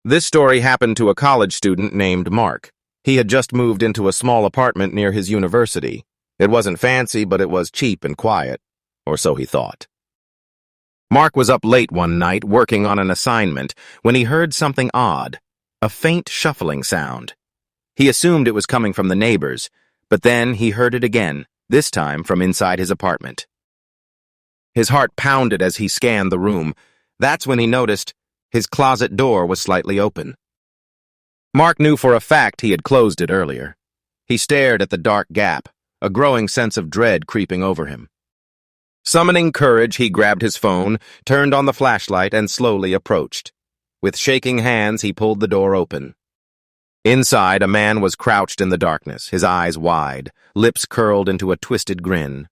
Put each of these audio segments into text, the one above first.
This story happened to a college student named Mark. He had just moved into a small apartment near his university. It wasn't fancy, but it was cheap and quiet, or so he thought. Mark was up late one night working on an assignment when he heard something odd, a faint shuffling sound. He assumed it was coming from the neighbors, but then he heard it again, this time from inside his apartment. His heart pounded as he scanned the room. That's when he noticed his closet door was slightly open. Mark knew for a fact he had closed it earlier. He stared at the dark gap, a growing sense of dread creeping over him. Summoning courage, he grabbed his phone, turned on the flashlight, and slowly approached. With shaking hands, he pulled the door open. Inside, a man was crouched in the darkness, his eyes wide, lips curled into a twisted grin.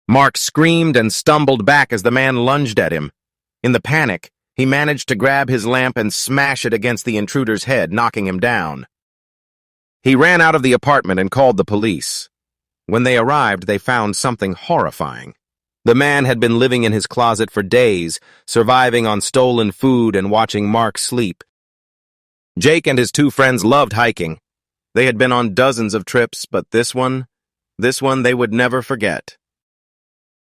Mark screamed and stumbled back as the man lunged at him. In the panic, he managed to grab his lamp and smash it against the intruder's head, knocking him down. He ran out of the apartment and called the police. When they arrived, they found something horrifying. The man had been living in his closet for days, surviving on stolen food and watching Mark sleep. Jake and his two friends loved hiking. They had been on dozens of trips, but this one they would never forget.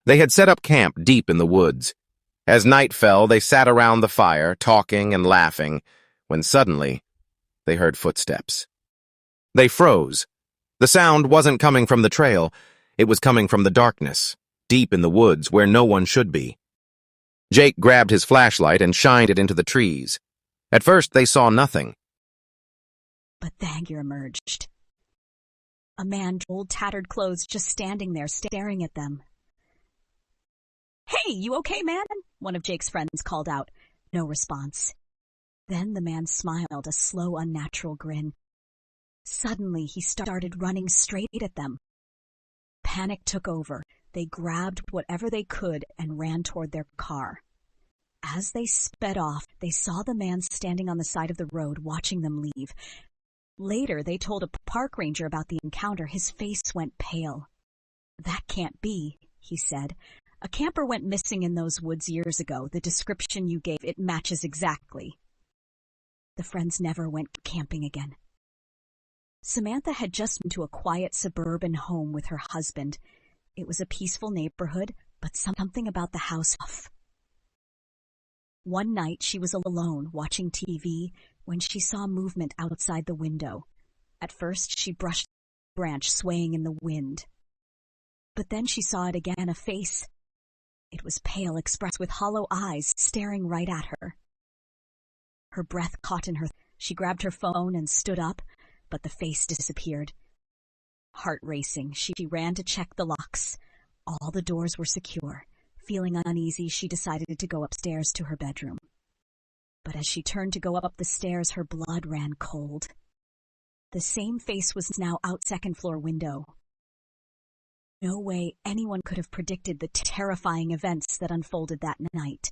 They had set up camp deep in the woods. As night fell, they sat around the fire, talking and laughing, when suddenly they heard footsteps. They froze. The sound wasn't coming from the trail. It was coming from the darkness, deep in the woods where no one should be. Jake grabbed his flashlight and shined it into the trees. At first, they saw nothing. But the figure emerged. A man in old tattered clothes just standing there staring at them. "Hey, you okay, man?" one of Jake's friends called out. No response. Then the man smiled, a slow, unnatural grin. Suddenly, he started running straight at them. Panic took over. They grabbed whatever they could and ran toward their car. As they sped off, they saw the man standing on the side of the road watching them leave. Later, they told a park ranger about the encounter. His face went pale. "That can't be," he said. "A camper went missing in those woods years ago. The description you gave, it matches exactly." The friends never went camping again. Samantha had just moved to a quiet suburban home with her husband. It was a peaceful neighborhood, but something about the house off. One night she was alone watching TV when she saw movement outside the window. At first she brushed a branch swaying in the wind. But then she saw it again, a face. It was pale, expressed with hollow eyes, staring right at her. Her breath caught in her. She grabbed her phone and stood up, but the face disappeared. Heart racing, she ran to check the locks. All the doors were secure. Feeling uneasy, she decided to go upstairs to her bedroom. But as she turned to go up the stairs, her blood ran cold. The same face was now out second-floor window. No way anyone could have predicted the terrifying events that unfolded that night.